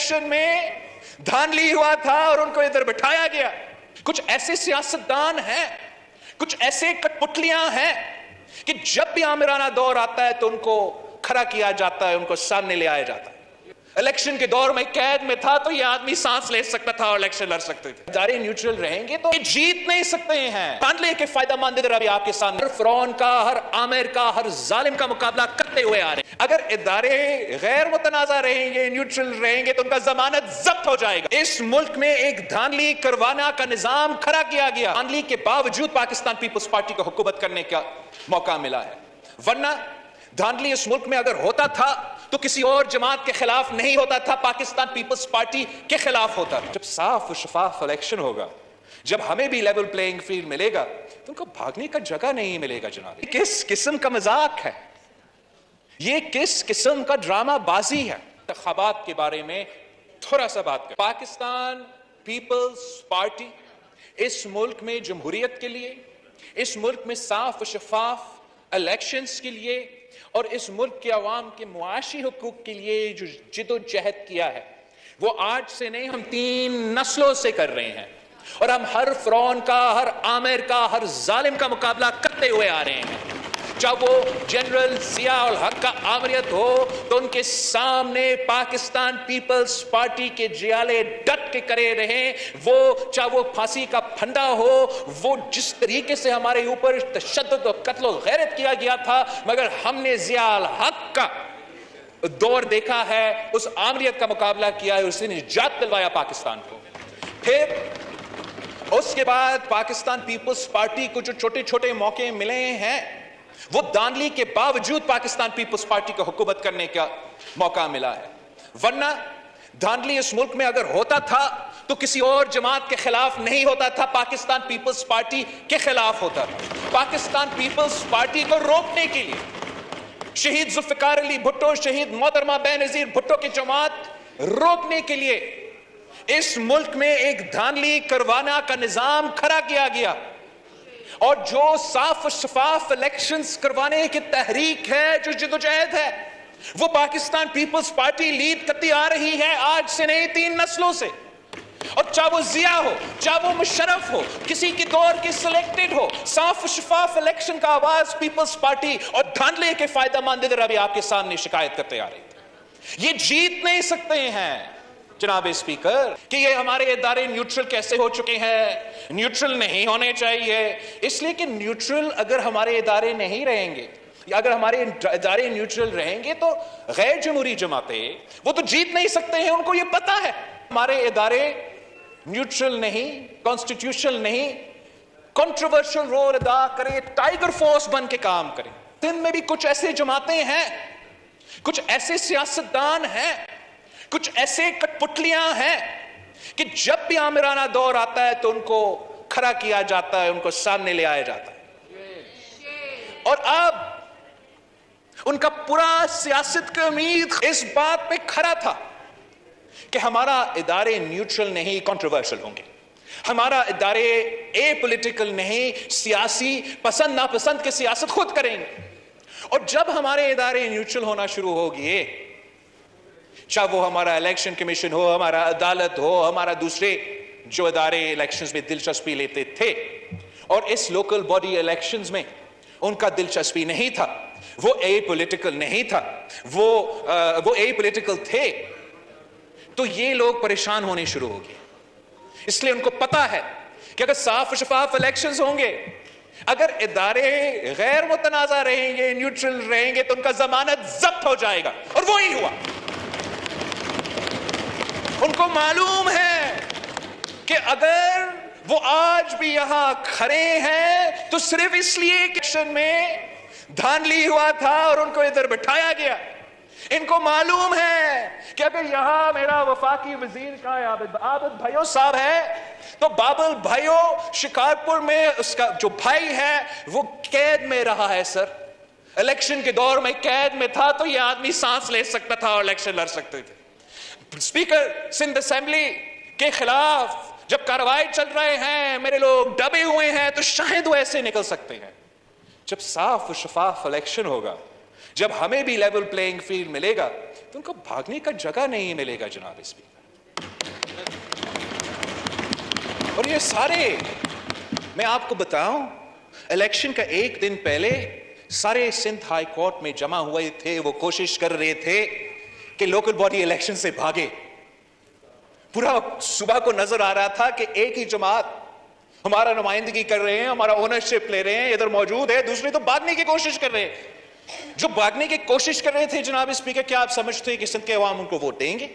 Election में धांधली हुआ था और उनको इधर बिठाया गया। कुछ ऐसे सियासतदान हैं, कुछ ऐसे कठपुतलियां हैं कि जब भी आमिराना दौर आता है तो उनको खड़ा किया जाता है, उनको सामने ले आया जाता है। इलेक्शन के दौर में कैद में था तो ये आदमी सांस ले सकता था और इलेक्शन लड़ सकते थे। इदारे न्यूट्रल रहेंगे तो ये जीत नहीं सकते हैं। धांधली के फायदा मंद इधर अभी आपके सामने हर फिरौन का, हर आमिर का, हर जालिम का मुकाबला करते हुए आ रहे हैं। अगर इदारे गैर मुतनाज़ा रहेंगे, न्यूट्रल रहेंगे तो उनका जमानत जब्त हो जाएगा। इस मुल्क में एक धांधली करवाना का निजाम खड़ा किया गया। धांधली के बावजूद पाकिस्तान पीपल्स पार्टी को हुकूमत करने का मौका मिला है, वरना धांधली इस मुल्क में अगर होता था तो किसी और जमात के खिलाफ नहीं होता था, पाकिस्तान पीपल्स पार्टी के खिलाफ होता था। जब साफ और शफाफ इलेक्शन होगा, जब हमें भी लेवल प्लेइंग फील्ड मिलेगा तो उनको भागने का जगह नहीं मिलेगा। जनाब, किस किस्म का मजाक है ये, किस किस्म का ड्रामा बाजी है। इंतखाबात के बारे में थोड़ा सा बात करें। पाकिस्तान पीपल्स पार्टी इस मुल्क में जमहूरियत के लिए, इस मुल्क में साफ और शफाफ इलेक्शंस के लिए और इस मुल्क के अवाम के मुआशी हुकूक के लिए जो जिदोजहद किया है वो आज से नहीं, हम 3 नस्लों से कर रहे हैं। और हम हर फिरौन का, हर आमिर का, हर जालिम का मुकाबला करते हुए आ रहे हैं। चाहे वो जनरल जिया उल हक का आमरियत हो तो उनके सामने पाकिस्तान पीपल्स पार्टी के जियाले डट के करे रहे, वो चाहे वो फांसी का फंदा हो, वो जिस तरीके से हमारे ऊपर तशद्दुद और कत्ल और गैरत किया गया था, मगर हमने जिया उल हक का दौर देखा है, उस आमरियत का मुकाबला किया है, उसने निजात दिलवाया पाकिस्तान को। फिर उसके बाद पाकिस्तान पीपल्स पार्टी को जो छोटे छोटे मौके मिले हैं वो धांधली के बावजूद पाकिस्तान पीपल्स पार्टी को हुकूमत करने का मौका मिला है, वरना धांधली इस मुल्क में अगर होता था तो किसी और जमात के खिलाफ नहीं होता था, पाकिस्तान पीपल्स पार्टी के खिलाफ होता था। पाकिस्तान पीपल्स पार्टी को रोकने के लिए शहीद जुल्फिकार अली भुट्टो, शहीद मोहतरमा बेनजीर भुट्टो की जमात रोकने के लिए इस मुल्क में एक धांधली करवाना का निजाम खड़ा किया गया। और जो साफ शफाफ इलेक्शंस करवाने की तहरीक है, जो जिदोजहद है, वो पाकिस्तान पीपल्स पार्टी लीड करती आ रही है आज से नहीं, 3 नस्लों से। और चाहे वो जिया हो, चाहे वो मुशर्रफ हो, किसी की दौर की सिलेक्टेड हो, साफ शफाफ इलेक्शन का आवाज पीपल्स पार्टी और धांधले के फायदा मंद इधर अभी आपके सामने शिकायत करते आ रही थी। ये जीत नहीं सकते हैं जनाब स्पीकर कि ये हमारे इदारे न्यूट्रल कैसे हो चुके हैं, न्यूट्रल नहीं होने चाहिए। इसलिए कि न्यूट्रल अगर हमारे इदारे नहीं रहेंगे, या अगर हमारे इदारे न्यूट्रल रहेंगे तो गैर जमहूरी जमातें वो तो जीत नहीं सकते हैं, उनको ये पता है। हमारे इदारे न्यूट्रल नहीं, कॉन्स्टिट्यूशनल नहीं, कंट्रोवर्शियल रोल अदा करें, टाइगर फोर्स बन के काम करें। सिंध में भी कुछ ऐसे जमातें हैं, कुछ ऐसे सियासतदान हैं, कुछ ऐसे कठपुतलियां हैं कि जब भी आमिराना दौर आता है तो उनको खड़ा किया जाता है, उनको सामने ले आया जाता है। और अब उनका पूरा सियासत का उम्मीद इस बात पे खड़ा था कि हमारा इदारे न्यूट्रल नहीं, कंट्रोवर्शियल होंगे, हमारा इदारे ए पॉलिटिकल नहीं, सियासी पसंद नापसंद की सियासत खुद करेंगे। और जब हमारे इदारे न्यूट्रल होना शुरू हो गए, चाहे वो हमारा इलेक्शन कमीशन हो, हमारा अदालत हो, हमारा दूसरे जो इदारे इलेक्शंस में दिलचस्पी लेते थे, और इस लोकल बॉडी इलेक्शंस में उनका दिलचस्पी नहीं था, वो ए पॉलिटिकल नहीं था, वो ए पॉलिटिकल थे, तो ये लोग परेशान होने शुरू हो गए। इसलिए उनको पता है कि अगर साफ शफाफ इलेक्शंस होंगे, अगर इदारे गैर मुतनाज़ा रहेंगे, न्यूट्रल रहेंगे, तो उनका जमानत जब्त हो जाएगा। और वो ही हुआ। उनको मालूम है कि अगर वो आज भी यहां खड़े हैं तो सिर्फ इसलिए कि इलेक्शन में धांधली हुआ था और उनको इधर बिठाया गया। इनको मालूम है कि अगर यहां मेरा वफाकी वजीर का आबिद भाइयों साहब है तो बाबुल भाइयों शिकारपुर में उसका जो भाई है वो कैद में रहा है। सर, इलेक्शन के दौर में कैद में था तो यह आदमी सांस ले सकता था और इलेक्शन लड़ सकते थे। स्पीकर सिंध असेंबली के खिलाफ जब कार्रवाई चल रहे हैं, मेरे लोग दबे हुए हैं, तो शायद वो ऐसे निकल सकते हैं। जब साफ और शफाफ इलेक्शन होगा, جب ہمیں بھی لیول پلینگ فیلڈ ملے گا تو ان کو بھاگنے کا جگہ نہیں ملے گا جناب اسپیکر. اور یہ سارے میں آپ کو بتاؤں, الیکشن کا ایک دن پہلے سارے سندھ ہائی کورٹ میں جمع ہوئے تھے, وہ کوشش کر رہے تھے کہ لوکل باڈی الیکشن سے بھاگے. پورا صبح کو نظر آ رہا تھا کہ ایک ہی جماعت ہمارا نمائندگی کر رہے ہیں, ہمارا اونرشپ لے رہے ہیں, ادھر موجود ہے, دوسرے تو بھاگنے کی کوشش کر رہے ہیں. جو بھاگنے کی کوشش کر رہے تھے جناب اسپیکر, کیا آپ سمجھتے ہیں کہ سندھ کے عوام ان کو ووٹ دیں گے؟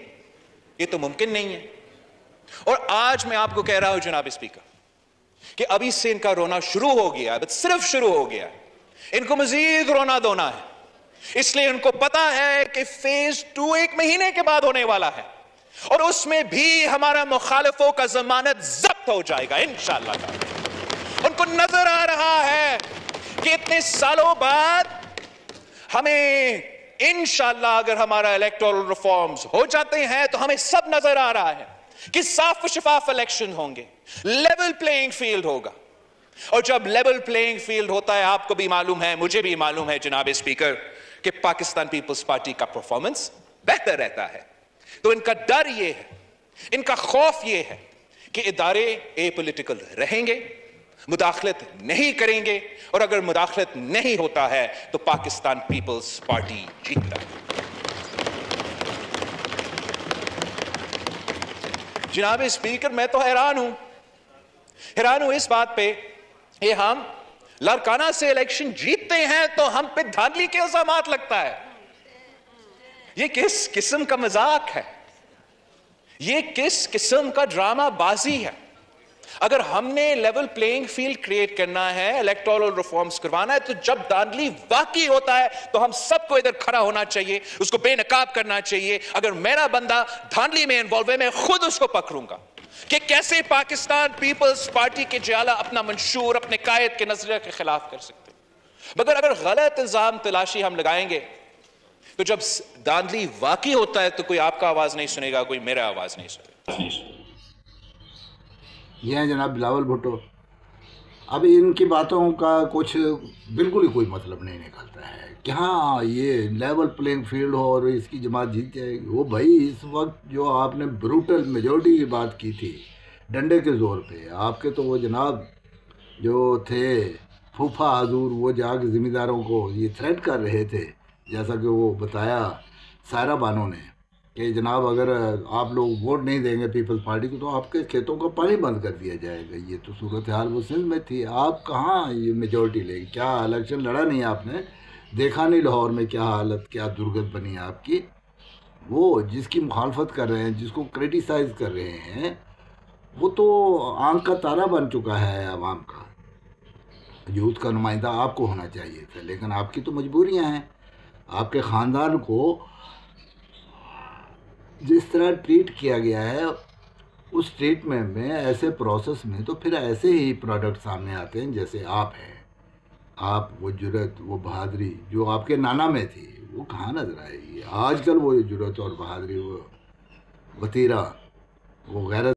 یہ تو ممکن نہیں ہے. اور آج میں آپ کو کہہ رہا ہوں جناب اسپیکر کہ ابھی سے ان کا رونا شروع ہو گیا, صرف شروع ہو گیا. ان کو مزید رونا دھونا ہے, اس لیے ان کو پتا ہے کہ فیز 2 ایک مہینے کے بعد ہونے والا ہے, اور اس میں بھی ہمارا مخالفوں کا ضمانت ضبط ہو جائے گا انشاءاللہ. ان کو نظر آ رہا ہے کہ اتنے سالوں بعد ہمیں انشاءاللہ اگر ہمارا الیکٹورل ریفارمز ہو جاتے ہیں تو ہمیں سب نظر آ رہا ہے کہ صاف و شفاف الیکشن ہوں گے, لیول پلینگ فیلڈ ہوگا. اور جب لیول پلینگ فیلڈ ہوتا ہے, آپ کو بھی معلوم ہے, مجھے بھی معلوم ہے جناب اسپیکر, کہ پاکستان پیپلز پارٹی کا پرفارمنس بہتر رہتا ہے. تو ان کا ڈر یہ ہے, ان کا خوف یہ ہے کہ ادارے اے پولیٹیکل رہیں گے, مداخلت نہیں کریں گے, اور اگر مداخلت نہیں ہوتا ہے تو پاکستان پیپلز پارٹی جیتتا ہے. جناب اسپیکر, میں تو حیران ہوں اس بات پہ کہ ہم لاڑکانہ سے الیکشن جیتتے ہیں تو ہم پہ دھاندلی کے الزامات لگتا ہے. یہ کس قسم کا مذاق ہے؟ یہ کس قسم کا ڈرامہ بازی ہے؟ اگر ہم نے لیول پلینگ فیلڈ کریٹ کرنا ہے, الیکٹورل ریفارمز کروانا ہے, تو جب دھاندلی واقعی ہوتا ہے تو ہم سب کو ادھر کھڑا ہونا چاہیے, اس کو بے نقاب کرنا چاہیے. اگر میرا بندہ دھاندلی میں انوالو ہے, میں خود اس کو پکڑوں گا کہ کیسے پاکستان پیپلز پارٹی کے جیالہ اپنا منشور اپنے قائد کے نظریے کے خلاف کر سکتے. مگر اگر غلط الزام تلاشی ہم لگائیں گے تو جب دھاندلی واقعی ہوتا ہے تو کوئی آپ کا آواز نہیں سنے گا, کوئی میرا آواز نہیں سنے گا. یہ ہیں جناب بلاول بھٹو. اب ان کی باتوں کا کچھ بالکل ہی کوئی مطلب نہیں نکلتا ہے کہ ہاں یہ لیول پلینگ فیلڈ ہو اور اس کی جماعت جیت جائے گی. وہ بھائی اس وقت جو آپ نے بروٹل میجورٹی کی بات کی تھی ڈنڈے کے زور پہ, آپ کے تو وہ جناب جو تھے پھوپھا حضور, وہ جا کے ذمہ داروں کو یہ تھریٹ کر رہے تھے, جیسا کہ وہ بتایا سائرہ بانو نے کہ جناب اگر آپ لوگ ووٹ نہیں دیں گے پیپلز پارٹی کو تو آپ کے کھیتوں کا پانی بند کر دیا جائے گا. یہ تو صورتحال وہ سندھ میں تھی. آپ کہاں یہ میجورٹی لیں گے؟ کیا الیکشن لڑا نہیں آپ نے؟ دیکھا نہیں لاہور میں کیا حالت, کیا درگت بنی آپ کی؟ وہ جس کی مخالفت کر رہے ہیں, جس کو کرٹیسائز کر رہے ہیں, وہ تو آنکھ کا تارا بن چکا ہے عوام کا. یوتھ کا نمائندہ آپ کو ہونا چاہیے تھا, لیکن آپ کی تو مجبوریاں ہیں. آپ کے خاندان کو جس طرح ٹریٹ کیا گیا ہے, اس ٹریٹمنٹ میں, ایسے پروسیس میں تو پھر ایسے ہی پروڈکٹ سامنے آتے ہیں جیسے آپ ہیں. آپ وہ جرت, وہ بہادری جو آپ کے نانا میں تھی, وہ کہاں نظر آئے گی آج کل؟ وہ جرت اور بہادری, وہ وطیرہ, وہ غیرت